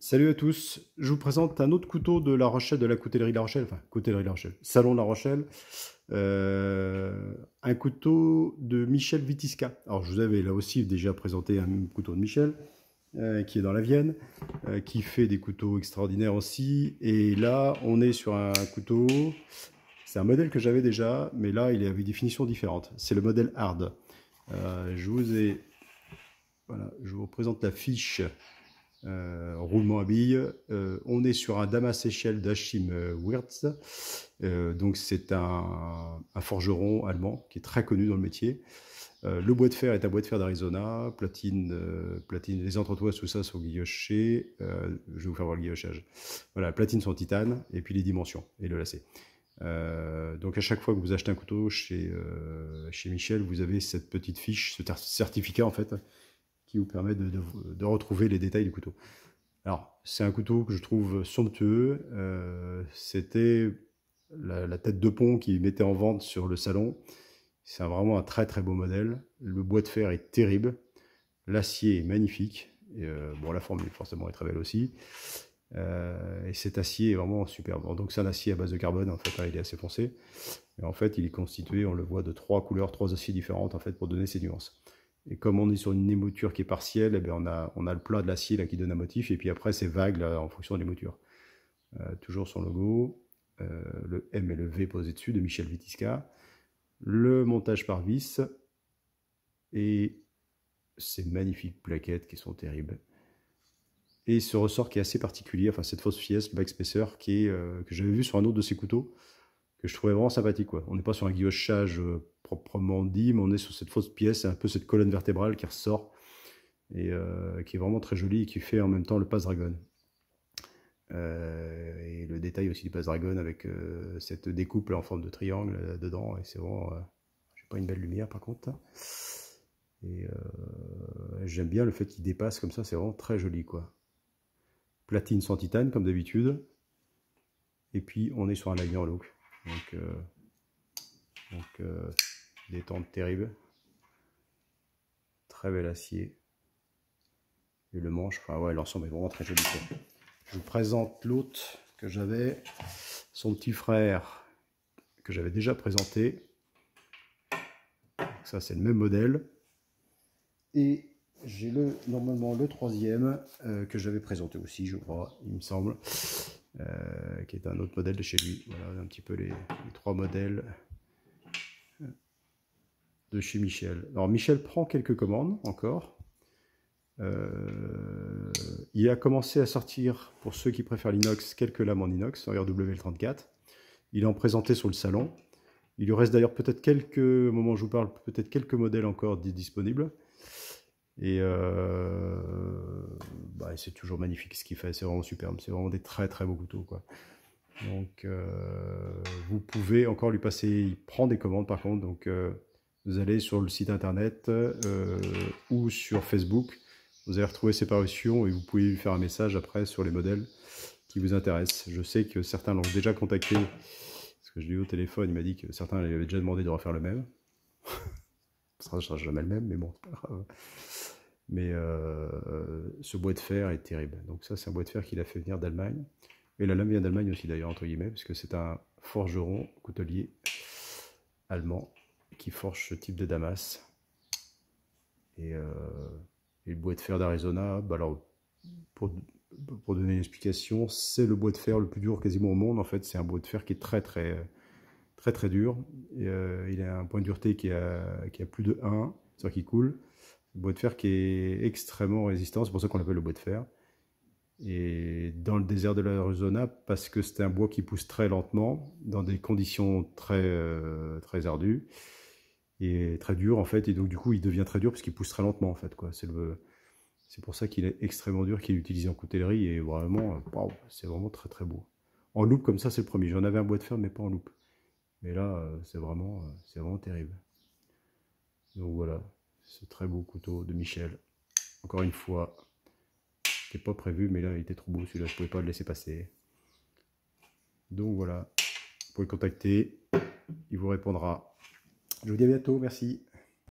Salut à tous, je vous présente un autre couteau de La Rochelle, de la coutellerie La Rochelle, enfin coutellerie La Rochelle, salon La Rochelle, un couteau de Michel Vitisca. Alors je vous avais là aussi déjà présenté un couteau de Michel, qui est dans la Vienne, qui fait des couteaux extraordinaires aussi, et là on est sur un couteau, c'est un modèle que j'avais déjà, mais là il est avec des finitions différentes, c'est le modèle hard. Voilà, je vous présente la fiche. Roulement à billes. On est sur un Damas Échelle d'Achim Wirtz. Donc c'est un forgeron allemand qui est très connu dans le métier. Le bois de fer est un bois de fer d'Arizona, platine, les entretoises, tout ça sont guillochés. Je vais vous faire voir le guillochage. Voilà, platines sont titane, et puis les dimensions, et le lacet. Donc à chaque fois que vous achetez un couteau chez Michel, vous avez cette petite fiche, ce certificat en fait, qui vous permet de retrouver les détails du couteau. Alors, c'est un couteau que je trouve somptueux. C'était la tête de pont qu'ils mettaient en vente sur le salon. C'est vraiment un très très beau modèle. Le bois de fer est terrible. L'acier est magnifique. Et, bon, la forme forcément est très belle aussi. Et cet acier est vraiment superbe. Donc c'est un acier à base de carbone, en fait, hein, il est assez foncé. Et en fait, il est constitué, on le voit, de 3 couleurs, 3 aciers différentes, en fait, pour donner ces nuances. Et comme on est sur une émouture qui est partielle, eh bien on a le plat de l'acier là qui donne un motif, et puis après c'est vague là, en fonction de l'émouture. Toujours son logo, le M et le V posés dessus de Michel Vitisca, le montage par vis, et ces magnifiques plaquettes qui sont terribles. Et ce ressort qui est assez particulier, enfin cette fausse pièce, le backspacer, que j'avais vu sur un autre de ces couteaux, que je trouvais vraiment sympathique, quoi. On n'est pas sur un guillochage proprement dit, mais on est sur cette fausse pièce, un peu cette colonne vertébrale qui ressort, et qui est vraiment très jolie, et qui fait en même temps le passe dragon. Et le détail aussi du passe dragon avec cette découpe là, en forme de triangle là, dedans, et c'est vraiment... j'ai pas une belle lumière par contre. Et j'aime bien le fait qu'il dépasse comme ça, c'est vraiment très joli, quoi. Platine sans titane comme d'habitude. Et puis on est sur un liner look. Donc détente terrible. Très bel acier. Et le manche, enfin ouais, l'ensemble est vraiment très joli, quoi. Je vous présente l'autre que j'avais, son petit frère que j'avais déjà présenté. Ça c'est le même modèle. Et j'ai normalement le troisième que j'avais présenté aussi, je crois, il me semble, qui est un autre modèle de chez lui. Voilà un petit peu les 3 modèles de chez Michel. Alors Michel prend quelques commandes encore. Il a commencé à sortir, pour ceux qui préfèrent l'inox, quelques lames en inox, en RW34. Il en présentait sur le salon. Il lui reste d'ailleurs peut-être quelques, au moment où je vous parle, peut-être quelques modèles encore disponibles. Et c'est toujours magnifique ce qu'il fait, c'est vraiment superbe, c'est vraiment des très très beaux couteaux, quoi. Donc vous pouvez encore lui passer, il prend des commandes par contre, donc vous allez sur le site internet ou sur Facebook, vous allez retrouver ses parutions et vous pouvez lui faire un message après sur les modèles qui vous intéressent. Je sais que certains l'ont déjà contacté, parce que je l'ai eu au téléphone, il m'a dit que certains lui avaient déjà demandé de refaire le même. Ça ne sera jamais le même, mais bon, c'est pas grave. Mais ce bois de fer est terrible. Donc ça, c'est un bois de fer qu'il a fait venir d'Allemagne. Et la lame vient d'Allemagne aussi d'ailleurs, entre guillemets, parce que c'est un forgeron, coutelier allemand qui forge ce type de Damas. Et le bois de fer d'Arizona, alors pour donner une explication, c'est le bois de fer le plus dur quasiment au monde. En fait, c'est un bois de fer qui est très très dur. Et, il a un point de dureté qui a plus de 1, c'est-à-dire qu'il coule. Bois de fer qui est extrêmement résistant, c'est pour ça qu'on l'appelle le bois de fer. Et dans le désert de l'Arizona, parce que c'est un bois qui pousse très lentement, dans des conditions très ardues, et très dures en fait, et donc du coup il devient très dur parce qu'il pousse très lentement en fait, quoi. C'est pour ça qu'il est extrêmement dur, qu'il est utilisé en coutellerie, et vraiment, wow, c'est vraiment très très beau. En loupe comme ça, c'est le premier. J'en avais un bois de fer, mais pas en loupe. Mais là, c'est vraiment terrible. Donc voilà, ce très beau couteau de Michel. Encore une fois, c'était pas prévu, mais là il était trop beau celui-là, je pouvais pas le laisser passer. Donc voilà, vous pouvez le contacter, il vous répondra. Je vous dis à bientôt, merci.